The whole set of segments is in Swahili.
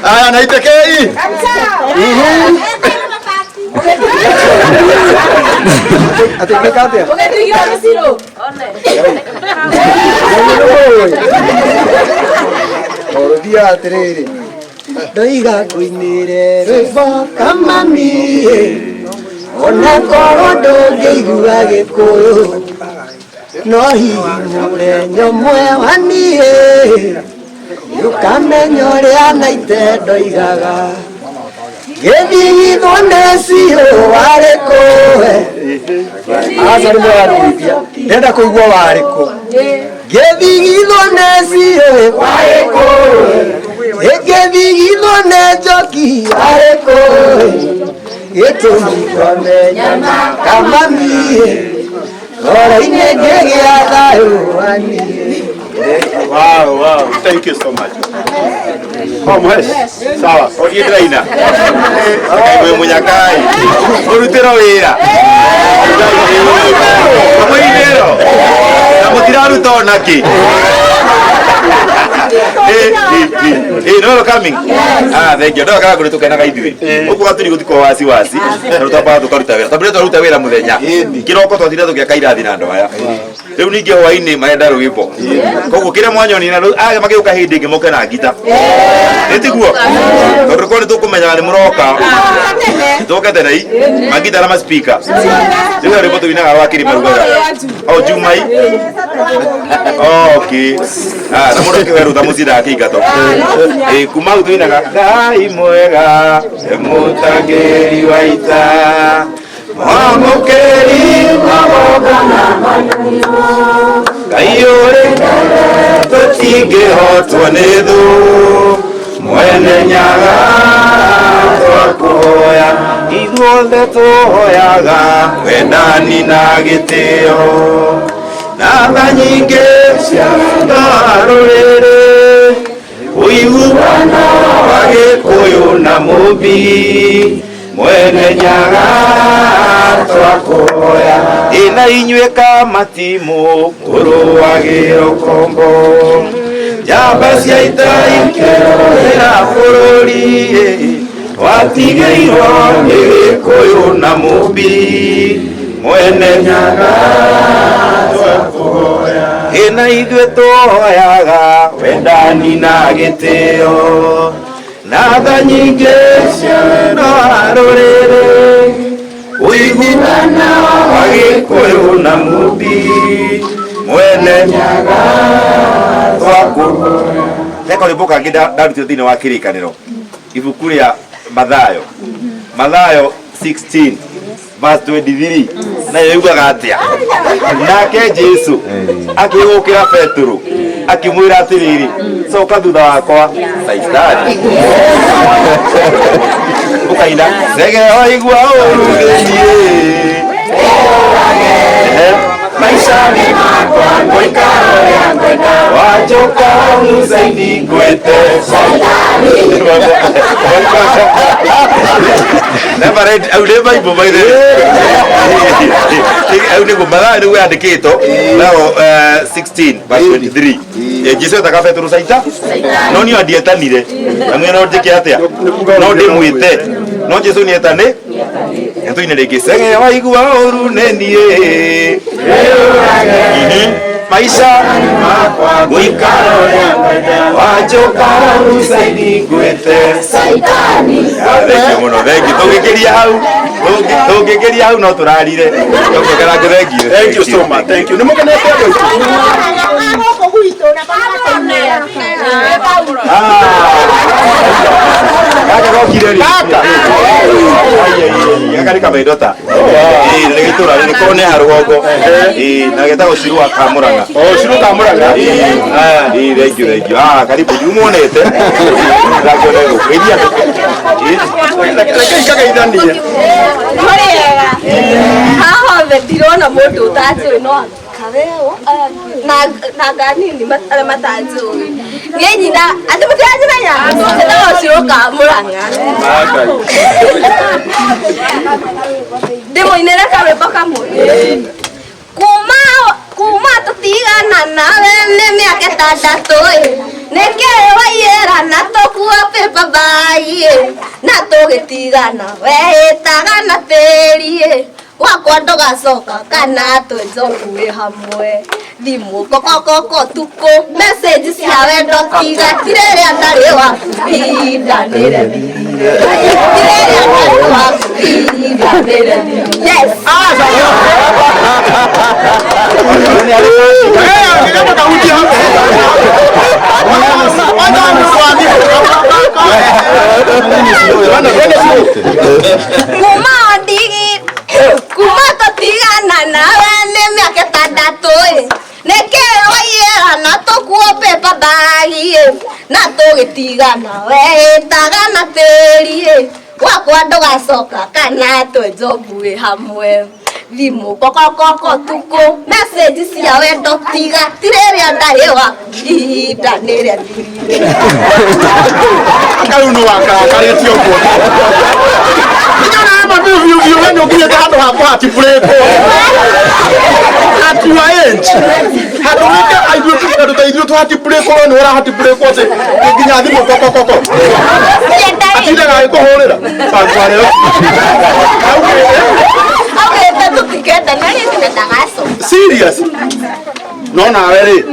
Aya naitekei. Atekekate. Orodia atiriri. Doiga kuinire rwimbo kama mie. Ona korwo ndũngĩigua Gĩkũyũ no hihi mũrenyo mwe wa niĩ ndũkamenya ũrĩa naite ndoigaga gĩthigithwo nĩ ciũ warĩ kũwe aca nĩ mwararuithia ndenda kũigua warĩ kũ gĩthigithwo nĩ ciũ warĩ kũwe gĩthigithwo nĩ njoki warĩ kũwe gĩtũmi twamenyana kama niĩ ngoro-inĩ ngĩgĩa thayũ wa niĩ. Wow, thank you so much. Sawa, orie draina. Wewe munyakai. Urutero wira. Muinero. Na mutiraru tonaki. No coming. Thank you. Ndoka kuri tukena ithui. Uko gaturi gutiko wasi. Na tutaba tukaruta wira. Tabire turuta wira muthenya. Kiroko twathira tugiaka irathi na ndo aya. Riu ningi hwaini marenda rwimbo. Koguo kire mwanyoni na age magiuka hindi ingi moke na ngita. Nitiguo. Tondu ko ni tukumenya ni muroka. Tukete nei. Magita na speaker. Riu ribo tuinaga wakiri marugaga. Jumai. Okay. Na muroke weru tamusira akigato. Kuma utuinaga Ngai mwega emutageri waita. Mamukeri mabogana manyo Kayore tutingĩhotwo nĩ thũ mwene nyaga twakuhoya ithuothe tũhoyaga wendani na gĩtĩo na tha nyingĩ cia rũrĩrĩ ũiguano wa Gĩkũyũ na Mũmbi mwene nyaga twakuhoya ina inyuĩ kamatimu kũrũagĩra ũkombo njamba cia ita ikĩrũĩra bũrũri watigĩirwo nĩ Gĩkũyũ na Mũmbi mwene nyaga twakuhoya ina ithuĩ tũhoyaga wendani na gĩtĩo na tha nyingĩ cia rũrĩrĩ ũiguano wa Gĩkũyũ na Mũmbi mwene nyaga twakuhoya. Theko rwĩmbo kangĩ ndarutire thĩinĩ wa kĩrĩkanĩro ibuku rĩa Mathayo 16 verse 23 nayo yugaga atĩa nake Jesu akĩgũkĩra Petero akĩmwĩra atĩrĩrĩ coka thutha wakwa Saitani ũkaina rege waigua ũru gĩthiĩ maishani makwa ngũikara ũrĩa ngwenda wajoka mũcaidi ngwĩte Saitani never read au nĩ Bible by the au nĩguo Mathayo nĩguo yandĩkĩtwo Mathayo 16 verse 23 Jesu etaka Petero Saita no niĩ ndietanire na mwena ũndĩke atĩa no ndĩmwĩte no Jesu nĩetane nĩtũine rĩngĩ cege waigua ũru nĩ niĩ maisha ngũikara ũrĩa ngwenda wajoka mũcaidi ngwĩte Saitani. Thengiũ mũno thengiũ tũngĩkĩria hau no tũrarire tũkũgera ngũthengiũ. Thank you so much. Thank you. Nĩ mũkenete andũ gaka nĩ kamaindota nĩ gĩtũra rĩrĩ korwo nĩ harũgongo na gĩtagwo Shirũ ka Mũrang'a. Shirũ ka Mũrang'a. Thengiũ karibu ndimuonete haha othe ndirona mũndũ ũtanjũĩ no leo na gani ni matazo ngenyi na atumutaje nanya ndio sio kamuranga demo inera kabe baka mo kuma tutigana nawe ne miaka tandatu neke wayera na tokua pepa bai na togetigana we tagana terie wakwa ndogacoka kana twenjokuĩ hamwe thimũ kokokoko tuko message cia wendo tiga tirĩrĩa ndarĩ waku ihinda nĩrĩthirire tirĩrĩa ndarĩ waku ihinda nĩrĩthirire yes kuma tutigana nawe nĩ mĩaka tandatu nĩkĩ wayera na tũkuope babagi na tũgĩtigana wĩtagana tĩri wakwa ndũgacoka kana twenjombui hamwe thimũ kokokoko tuko message cia wendo tiga tirĩrĩa ndarĩ waku ihinda nĩrĩathirire Kau no akakarĩtio ũguo you when you get out of party break at your age I do to have to break on or have to break what it ginya thimo kokokoko atida ga ko horera serious no na were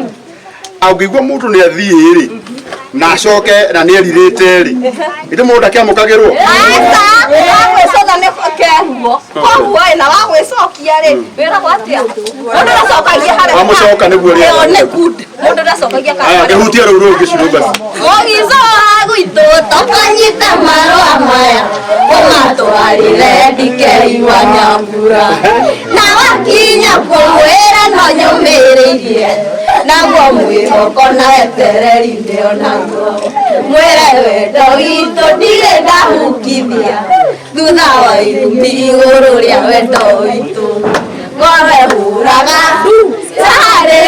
augigwo mundu ni athii ri na coke na ni eririte ri inde mundu akiamukagirwo soka ne kehuo koguo na wagwicokia ri wira gwatia mundu ndacokagia hare amucoka niguo ri ne good mundu ndacokagia kana ngehutia ru rungi curu basi ogizo gwitũ tũkanyita marũa maya ũmatwarire ndikeiwa Nyambura na wakinya kũmwĩra no nyũmĩrĩirie naguo mwĩhoko na wetereri ndĩo naguo mwĩre wendo witũ ndirĩ ndahukithia thutha wa irumi igũrũ rĩa wendo witũ ngoro ĩhũraga harĩ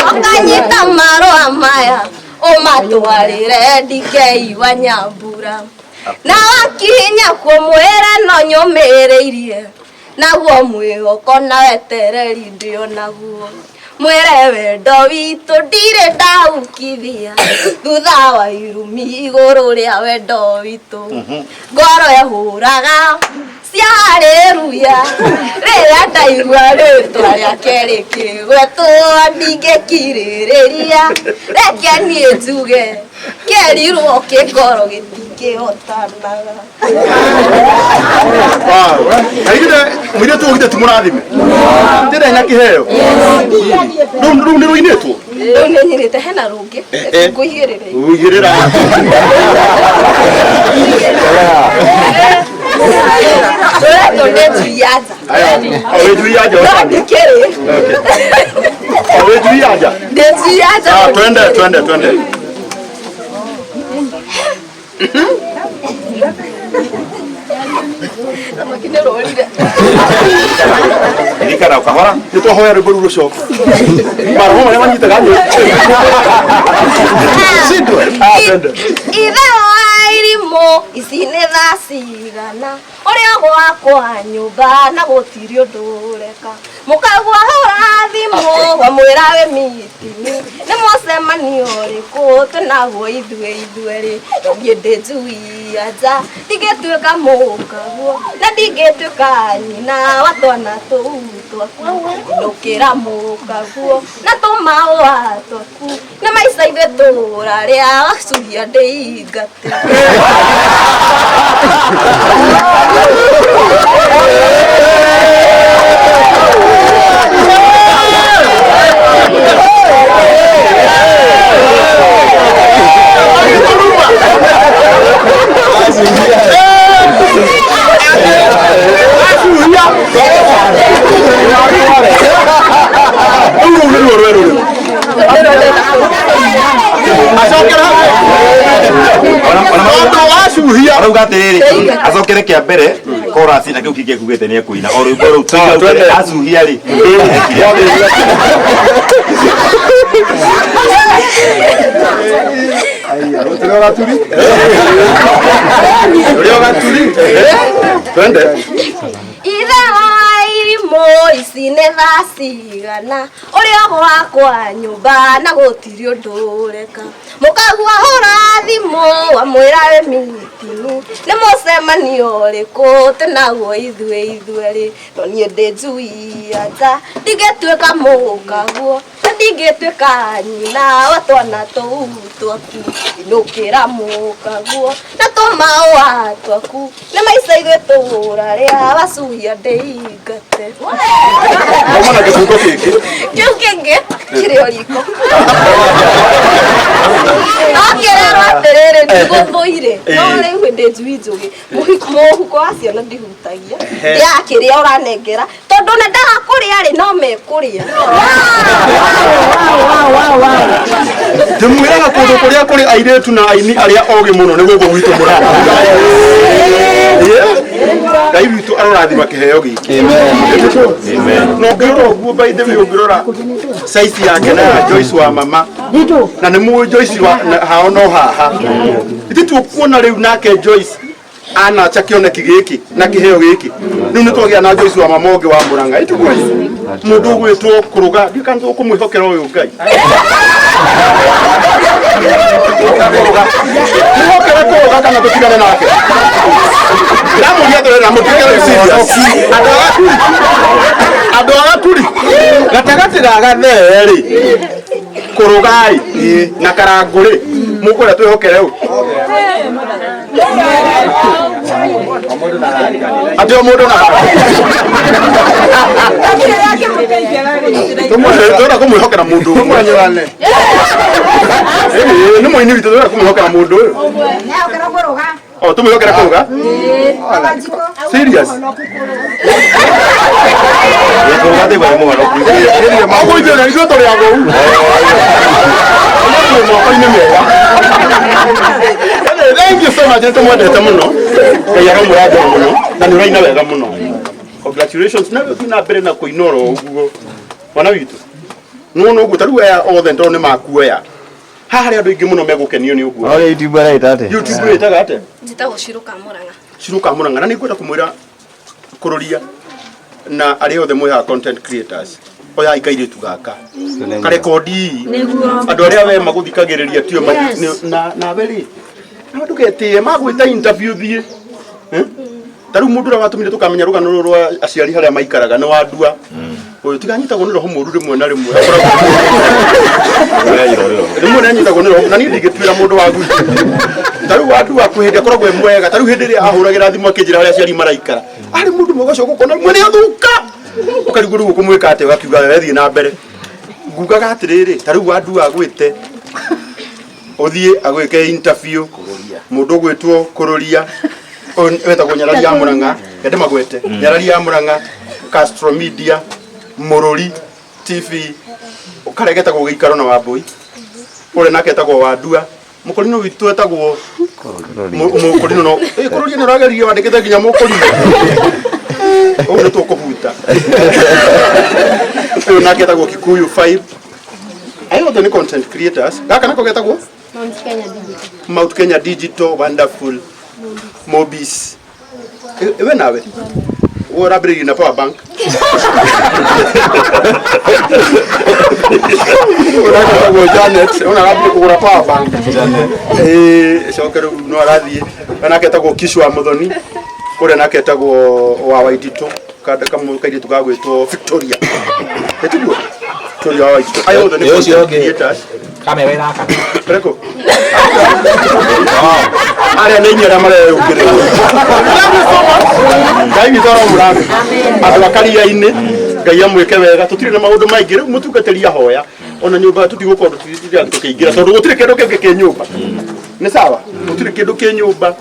Okanyita marũa maya ũmatwarĩre ndikeiwa Nyambura na wakinya kũmwĩra no nyũmĩrĩirie naguo mwĩhoko na wetereri ndĩo naguo mwĩre wendo witũ ndirĩ ndaukithia thutha wa irumi igũrũ rĩa wendo witũ ngoro ĩhũraga cia haleluya rĩrĩa ndaigua rĩtwa rĩake rĩkĩgwetwo ndingĩkirĩrĩria reke niĩ njuge kĩerirwo kĩngoro gĩtingĩhotanaga mwire tu ogite timurathime ndĩrĩ na kĩheo rĩu nĩ rũinĩtwo rĩu nĩ nyinĩte hena rũngĩ ngũigĩrĩre ũigĩrĩra twende Nikana ukahora nitwahoya rwĩmbo rũu rũcoka maroho marĩa manyitaga nyũ sindwe ithe wa irimũ ici nĩ thaa cigana ũrĩa gwakwa nyũmba na gũtirĩ ũndũ ũreka mũkaigua hũra thimũ wamwĩra wĩ mitini nĩ mũcemanio ũrĩkũ twĩnaguo ithuĩ niĩ ndĩ njui ya nja ndingĩtuĩka mũkaguo na ndingĩtuĩka nyina wa twana tũu twaku ndũkĩra mũkaguo na tũmaũa twaku nĩ maica ithuĩ tũra rĩa gacuria ndĩingate arauga atiriri acokere kia mbere chorus na kiu kige kugete ni ekuina o rwimbo ru tuige acuhia ri twende ithe wa irimo ici nĩ thaa cigana ũrĩa gwakwa nyũmba na gũtirĩ ũndũ ũreka mũkagua hũra thimũ wamwĩra wĩ mitinu nĩ mũcemanio ũrĩkũ tĩnaguo ithuĩ no niĩ ndĩ njui anja ndingĩtuĩka mũkaguo na ndingĩtuĩka nyina wa twana tũu twaku inũkĩra mũkaguo na tũmaũa twaku nĩ maica igĩtũũra rĩa wacuhia ndĩingate kĩu kĩngĩ kĩrĩ o riko nokĩrerwo atĩrĩrĩ nĩgũthũire no rĩu ndĩ njui njũgĩ mũhuko wa ciana ndihutagia ndĩrakĩrĩa ũranengera tondũ nĩndaga kũrĩa rĩ no mekũrĩa ndĩmwĩraga kũndũ kũrĩa kũrĩ airĩtu na aini arĩa ogĩ mũno nĩ gũkũ gwitũ mũranga Ngai witũ arorathima kĩheo gĩkĩ no ngĩrora ũguo baithe wĩ ũngĩrora size yake na Joyce wa mama na nĩ mũĩ Joyce hao no haha ithuĩ tũkuona rĩu nake Joyce anacha kĩoneki gĩkĩ na kĩheo gĩkĩ rĩu nĩ twagĩa na Joyce wa mama ũngĩ wa Mũrang'a ĩtũkũi mũndũ ũgwĩtwo kũrũga ndikanza ũkũmwĩhokera ũyũ Ngai twĩhokere kũrũga kana tũtigane nake andũ agaturi gatagatĩ ga gatherĩ kũrũgai na karangũrĩ mũkwĩra twĩhokere ũũ atĩ o mũndũ tũrenda kũmwĩhokera mũndũ nĩ mũini witũ tũrenda kũmwĩhokera mũndũ ũyũ tũmwĩhokera kũrũga serious magũithĩra ithuĩ tũrĩ agũu moko-inĩ mega thank you so much nĩtũmwendete mũno Ngai akamwĩra mũno na nĩ ũraina wega mũno congratulations na gũthiĩ na mbere na kũinora ũguo mwana witũ nũno ũguo tarĩu aya othe ndĩrona nĩ makuoya haha harĩ andũ aingĩ mũno megũkenio nĩ ũguo YouTube ĩtaga atĩa njĩtagwo Ciruka Mũrang'a Ciruka Mũrang'a na nĩ ngwenda kũmwĩra kũrũria na arĩa othe mwĩhaga content creators oya ikairĩtu gaka karekodi andũ arĩa we magũthikagĩrĩria tio nawe rĩ na ndũgetĩe magwĩta interview thiĩ tarĩu mũndũ ũrĩa watũmire tũkamenya rũgano rũrũ rwa aciari harĩa maikaraga nĩ wa Ndua ũyũ tiganyitagwo nĩ roho mũru rĩmwe na rĩmwe rĩmwe nĩanyitagwo nĩ roho na niĩ ndingĩtuĩra mũndũ wa gwitũ tarĩu wa Ndua kwĩ hĩndĩ akoragwo e mwega tarĩu hĩndĩ ĩrĩa ahũragĩra thimũ akĩnjĩra harĩa aciari maraikara arĩ mũndũ mwega ũcio gũkona rĩmwe nĩ athuka ũkarigwo rĩu ũkũmwĩka atĩ ũgakiuga we thiĩ na mbere ngugaga atĩrĩrĩ tarĩu wa Ndua agwĩte ũthiĩ agwĩke interview mũndũ ũgwĩtwo kũrũria wetagwo Nyarari ya Mũrang'a ende magwete Nyarari ya Mũrang'a Castro Media Mũrũri TV ũkaregetagwo gĩikaro na Wambũi ũrĩa nake etagwo wa Ndua mũkũrino witũ etagwo mũkũrino no kũrũria nĩ ũrageria wandĩkĩte nginya mũkũrino ũguo nĩ tũkũhuta ũyũ nake etagwo Kikuyu 5 ayo othe nĩ content creators gaka nako getagwo Mount Kenya Digital Wonderful Mobis ewe nawe urabiri na power bank unataka Janet unarabiri kugura power bank shokero no arathie anake etagwo Kishwa Muthoni ure nake etagwo wa Waititu kada kama kaidi tukagwitwo Victoria etugo Victoria wa Waititu ayo othe nĩ content creators kame we naka reko arĩa nĩ inyara mareyũkĩrĩra Ngai witũ mũrame andũ akaria-inĩ Ngai amwĩke wega tũtirĩ na maũndũ maingĩ rĩu mũtungatĩri ahoya ona nyũmba tũtigũkorwo tũkĩingĩra tondũ gũtirĩ kĩndũ kĩngĩ kĩ nyũmba nĩ sawa gũtirĩ kĩndũ kĩ nyũmba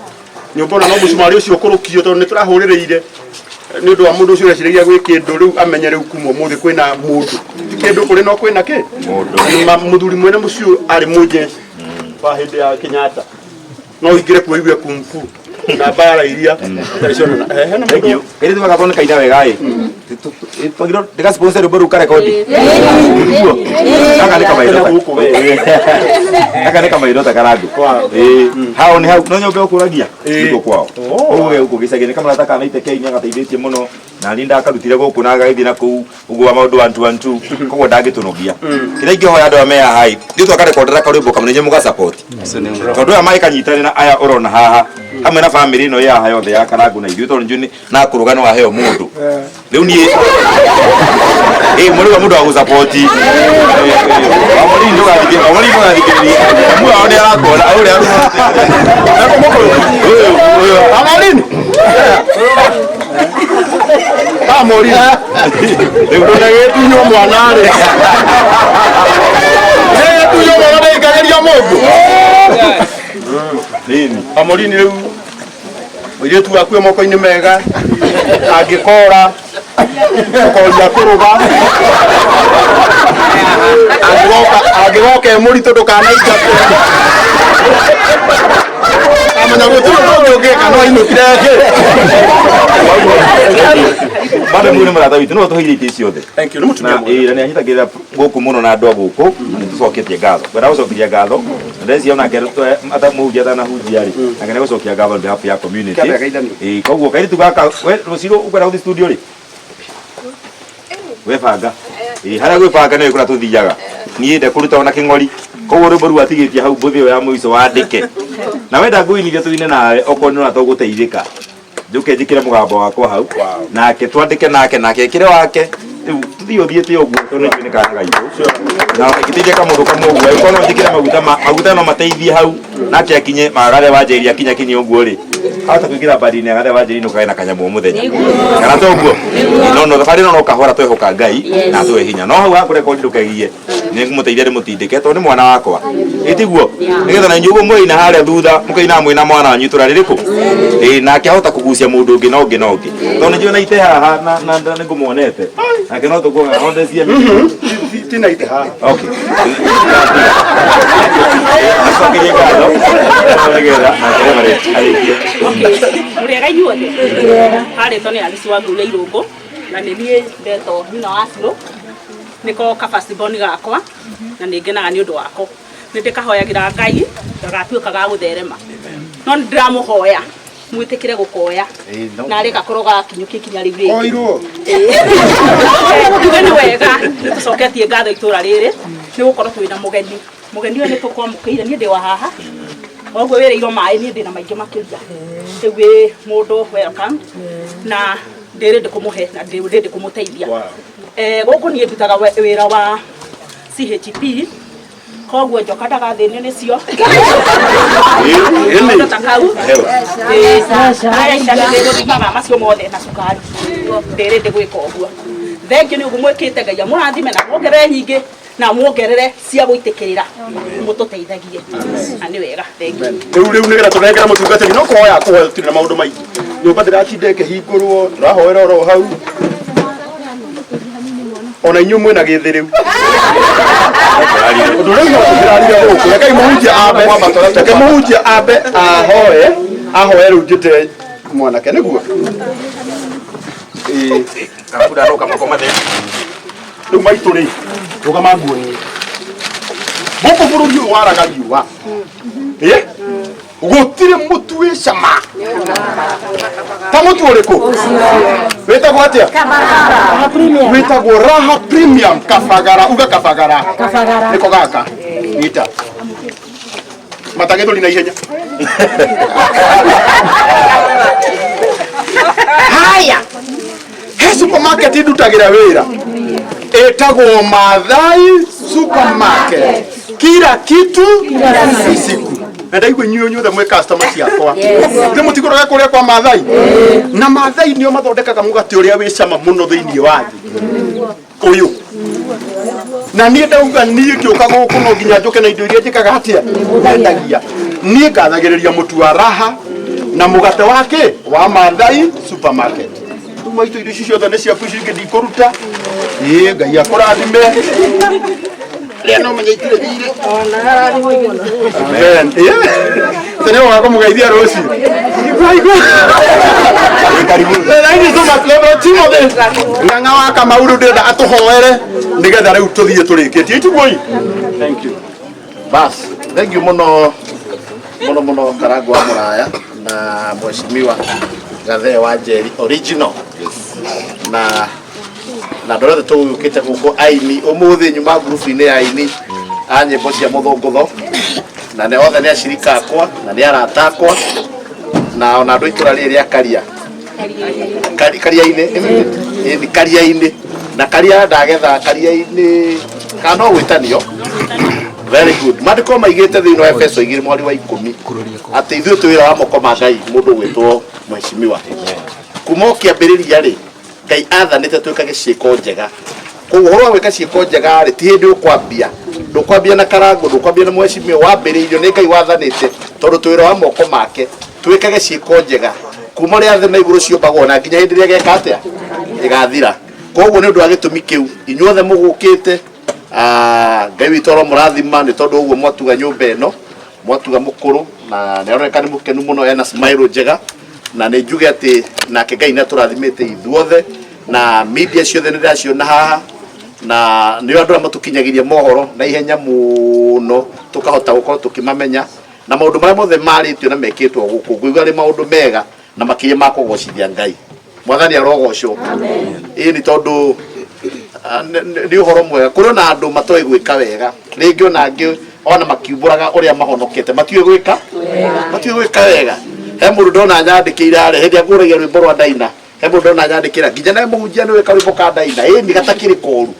ona no mũcumarĩ ũcio ũkũrũkio tondũ nĩ tũrahũrĩrĩire nĩ ũndũ wa mũndũ ũcio ũrecirĩria gwĩ kĩndũ rĩu amenye rĩu kuma ũmũthĩ kwĩna mũndũ kĩndũ kũrĩ no kwĩna kĩ mũthuri mwene mũciĩ arĩ mũnje wa hĩndĩ ya Kenyatta no ingĩre kuo igue kumfu na bara iria hena Thank iri tu makabona kaida wega pagiro ndika sponsor boru ka record aka ni kama irota karandu hao ni hao no nyobe okuragia ndiko kwao owe uko gisagene kama nataka naite Kenya ngateithĩtie muno na ninda akarutire guku na agaithia na kuu uguo maundu 1 koguo ndangitunugia kira ingĩhoya andũ ame hai ndio twakarekondera karwĩmbo kamũnenye mũga support tondu aya maikanyitane na aya urona haha hamwe na family ino ya hayo yothe ya Karangu na ithuĩ tondu njuni na kũrũgano wa heo mũndũ rĩu niĩ mũrũga mũndũ wa gũsupport amuri ndũgathikĩrĩria mwe ao nĩ arakona ũrĩa Amarini Amori ndio mwanare ndio mwanare ikageria mundu nini Amorini riu wiretu akue moko-ini mega angikora konya kuruga angigoka emuritu ndukanaingate amenya gutiro ndungĩka no ainũkire bado mwene mara David no tuheire ite ciothe thank you mutumia na nĩ anyitagĩrĩra gũkũ mũno na andũ a gũkũ na nĩtũcoketie ngatho wenda gũcokeria ngatho ndeci ona ngerwo ata mũhunjia ta na hunjia rĩ na nĩ gũcokia ngatho on behalf ya community koguo kairitu gaka we rũciũ ũkwenda gũthiĩ studio rĩ webanga harĩa gwĩbanga nĩwe kũrĩa tũthiaga niĩ ndekũruta ona kĩng'ori koguo rwĩmbo rũu atigĩtie hau mbũthĩ ĩyo ya mũico wandĩke na wenda ngũinithia tũine nawe okorwo nĩ ona tũgũteithĩka njuke njĩkĩre mũgambo wakwa hau nake twandĩke nake ekĩre wake rĩu tũthiĩ ũthiĩte ũguo tondũ nĩ nĩ kana gaitũ na ingĩteithia kamũndũ kamwe ũguo angĩkorwo no njĩkĩre maguta no mateithie hau nake akinye magare wanjĩria kinye ũguo rĩ hata kwĩngĩra mbari-inĩ agare wanjĩri no kae na kanyamũ mũthenya kana to ũguo no thabarĩ no kahora twehoka Ngai na tũhe hinya no hau hakũrekondi ndũkegie nĩ ngũmũteithia ndĩmũtindĩke tondũ nĩ mwana wakwa ĩtiguo nĩgetha na inyuĩ ũguo mwĩina harĩa thutha mũkĩina mwĩna mwana wanyu itũra rĩrĩkũ nake ahota kũgucia mũndũ ũngĩ na ũngĩ tondũ nĩnjũĩ na ite haha na nĩ ngũmuonete nake no tũkuoga ondecia tina ite haha okay acokerie ngatho nĩgetha nake marĩkie Muriega inyuothe harĩtwo nĩ Alice Wambura Irũngũ na nĩ niĩ ndetwo nyina wa Ciro nĩko kabaciboni gakwa na nĩ ngenaga nĩ ũndũ wako nĩ ndĩkahoyagĩra Ngai gagatuĩka ga gũtherema no nĩ ndĩramũhoya mwĩtĩkĩre gũkoya na rĩ gakorwo gakinyũkia ikinya rĩu rĩngĩ oirwo nĩ wega nĩ tũcoketie ngatho itũra rĩrĩ nĩ gũkorwo twĩna mũgeni ũyũ nĩ tũkwamũkĩire niĩ ndĩ wa haha oguo wĩrĩirwo maĩ niĩ ndĩna maingĩ makĩria rĩu wĩ mũndũ welcome na ndĩrĩ ndĩkũmũhe na ndĩrĩ ndĩkũmũteithia gũkũ niĩ ndutaga wĩra wa CHP koguo njoka ndagathĩnio nĩcio takau gũthimaga macio mothe na cukari ndĩrĩ ndĩgwĩka ũguo thengio nĩ ũguo mwĩkĩte Ngai amũrathime na muongerere nyingĩ na muongerere cia gũitĩkĩrĩra mũtũteithagie na nĩ wega thengio rĩu nĩgetha tũnengera mũtungatĩri no kũhoya tũrĩ na maũndũ maingĩ nyũmba ndĩratinda ĩkĩhingũrwo tũrahoera oro hau ona inyuĩ mwĩna gĩthĩ rĩu ũndũ rĩu no tũtirarire gũkũ reke mũhunjia ambe ahoe rĩu njĩte mwanake nĩguo rĩu maitũ rĩ rũgama nguoni gũkũ bũrũri ũyũ waraga riũa gũtirĩ mũtu wĩ cama ta mũtu ũrĩkũ wĩtagwo atĩa wĩtagwo Raha Premium Kabagara uga Kabagara nĩko gaka nyita matagĩthũri na ihenya haya he supermarket ndutagĩra wĩra ĩtagwo Maathai Supermarket kila kitu siku na ndaigua inyuĩ nyothe mwĩ customer ciakwa nĩ mũtigũraga kũrĩa kwa Maathai na Maathai nĩo mathondekaga mũgate ũrĩa wĩ cama mũno thĩinĩ wa thĩ ũyũ na niĩ ndauga niĩ ngĩũka gũkũ no nginya njũke na indo iria njĩkaga atĩa nyendagia niĩ ngathagĩrĩria mũtu wa Raha na mũgate wake wa Maathai Supermarket tuma indo icio ciothe nĩ ciaku icio ndikũruta Ngai akũrathime no menyeitire thire ona harari mũigana amen tene wako mũgeithia rũciũ Thank you so much, Reverend Timothy. Nganga wa Kamau ndenda atuhoere nigetha riu tuthie turikitie itugoi. Thank you. Bas, thank you muno Karangu wa Muraya na mheshimiwa Gathe wa Njeri original. Na ndorete tugukite guko aini umuthi nyuma group-ini ya aini a nyimbo cia muthungutho na ne othe ne ashirika akwa na ne arata akwa na ona andu itura riri ria Karia-ini na Karia ndagetha Karia-ini kana gwitanio. Very good. Mandiko maigite thino Efeso 2 mweri wa 10 ati ithuĩ twĩ wĩra wa moko ma Ngai mũndũ gwĩtwo mheshimiwa. Kuma kĩambĩrĩria rĩ Ngai athanĩte twĩkage ciĩko njega. Koguo ũhoro wa gwĩka ciĩko njega rĩ ti hĩndĩ ũkwambia na Karangu, ndũkwambia na mheshimiwa, wambĩrĩirio nĩ Ngai wathanĩte tondũ twĩ wĩra wa moko make twĩkage ciĩko njega. Kuma rĩa thĩ na igũrũ ciũmbagwo na nginya hĩndĩ ĩrĩa geka atĩa ĩgathira. Koguo nĩ ũndũ wa gĩtũmi kĩu inyuothe mũgũkĩte Ngai witũ mũrathima nĩ tondũ ũguo mwatuga nyũmba ĩno, mwatuga mũkũrũ na nĩ aroneka nĩ mũkenu mũno, ena smile njega na nĩ njuge atĩ nake Ngai nĩ atũrathimĩte ithuothe na media ciothe nĩ ndĩraciona haha na nĩ andũ arĩa matũkinyagĩria mohoro na ihenya mũno tũkahota gũkorwo tũkĩmamenya na maũndũ marĩa mothe marĩtio na mekĩtwo gũkũ ngũigua nĩ maũndũ mega na makĩria ma kũgocithia Ngai. Mwathani arogocwo. Ĩĩ nĩ tondũ nĩ ũhoro mwega kũrĩ na andũ matoĩ gwĩka wega rĩngĩ ona angĩ ona makiumbũraga ũrĩa mahonokete matiũĩ gwĩka wega. He mũndũ ndona nyandĩkĩire arĩ hĩndĩ ngũragia rwĩmbo rwa Ndaina, he mũndũ ndona nyandĩkĩra nginya nawe mũhunjia nĩ wĩka rwĩmbo ka Ndaina. Ĩĩ nĩ gatakĩrĩ koru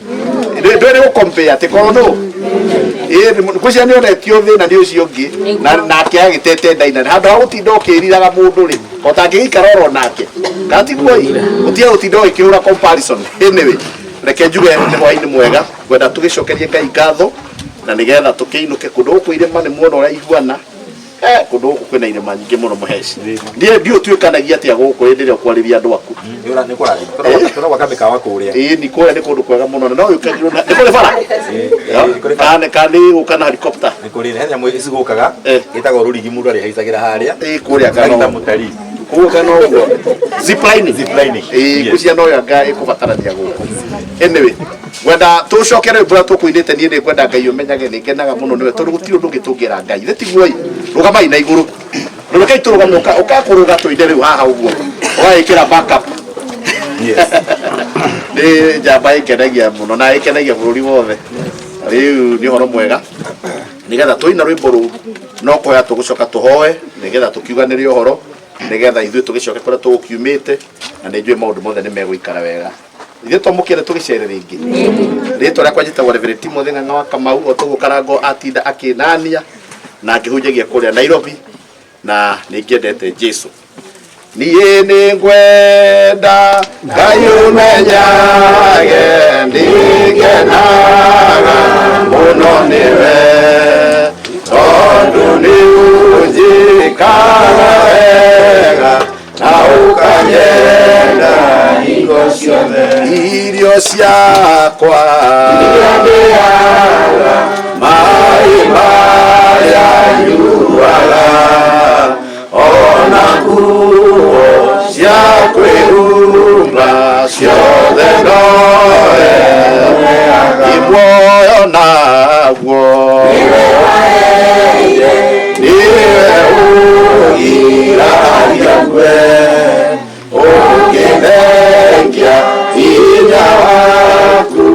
ndũrĩ gũkompea atĩ korwo no kwĩcia nĩ onetio thĩna nĩ ũcio ũngĩ nake agĩtete Ndaina handũ ha gũtinda ũkĩriraga mũndũ rĩ otangĩgĩikara oro nake gatiguoi gũtiga gũtinda ũgĩkĩhũra comparison. Anyway, reke njuge nĩ hwainĩ mwega kwenda tũgĩcokerie Ngai ngatho na nĩgetha tũkĩinũke kũndũ gũkũ irĩma nĩ muona ũrĩa ihuana kũndũ gũkũ kwĩna irĩma nyingĩ mũno mũheci. Ndiũ tuĩkanagia atĩa gũkũ hĩndĩ ĩrĩa ũkwarĩria andũ aku. Nĩ kũrathi tũragwa kamĩkawa kũrĩa. Ĩĩ nĩ kũrĩa nĩ kũndũ kwega mũno na no yũkagĩrwo nĩ kũrĩ bara kana gũka na helicopter. Nĩ kũrĩ he nyamũ icigũkaga ĩtagwo rũrigi mũndũ arĩhaicagĩra harĩa kũrĩa kana mũtari kuo kana ũguo ziplining kucia no yanga ĩkũbatarania gũkũ. Anyway, wenda tũcokere mbura tũkũinĩte niĩ nĩ kwenda Ngai ũmenyage nĩ ngenaga mũno nĩwe tondũ gũtirĩ ũndũ ũngĩtũngĩra Ngai. Tiguoi rũgamai na igũrũ rũrekei tũrũgame ũkakũrũga tũinde rĩu haha ũguo ũgagĩkĩra backup. Nĩ njamba ĩkenagia mũno na ĩkenagia bũrũri wothe. Rĩu nĩ ũhoro mwega nĩgetha tũina rwĩmbo rũu no kũhoya tũgũcoka tũhoe nĩgetha tũkiuganĩre ũhoro nĩgetha ithuĩ tũgĩcoke kũrĩa tũgũkiumĩte na nĩ njũĩ maũndũ mothe nĩ megũikara wega. Ithuĩ twamũkĩre tũgĩcere rĩngĩ rĩtwa rĩakwa njĩtagwo Reverend Timothy Ng'ang'a wa Kamau o tũguo Karango atinda akĩnania na akĩhunjagia kũrĩa Nairobi na nĩ ngĩendete Jesũ. Niĩ nĩ ngwenda Ngai ũmenyage ndĩkenaga mũno nĩwe tondũ nĩ ũnjĩkaga wega na ũkanyenda hingo ciothe. Irio ciakwa ndĩandĩaga maĩ marĩa nyuaga ona nguo cia kwĩhumba ciothe noe muoyo naguo niwe ũgiragia kwe ũngĩthengia hinya waku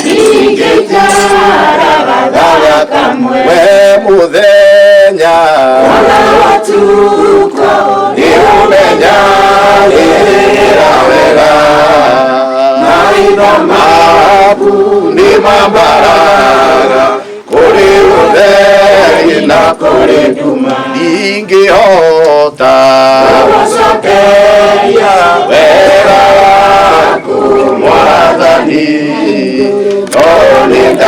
ingĩtaraga kamwe we mũthenya nĩ ũmenyagĩrĩra wega maitho maku nĩ mambaraga kũrĩ ũtheri na kũrĩ nduma ndingĩhota gũgũcokeria wega waku Mwathani.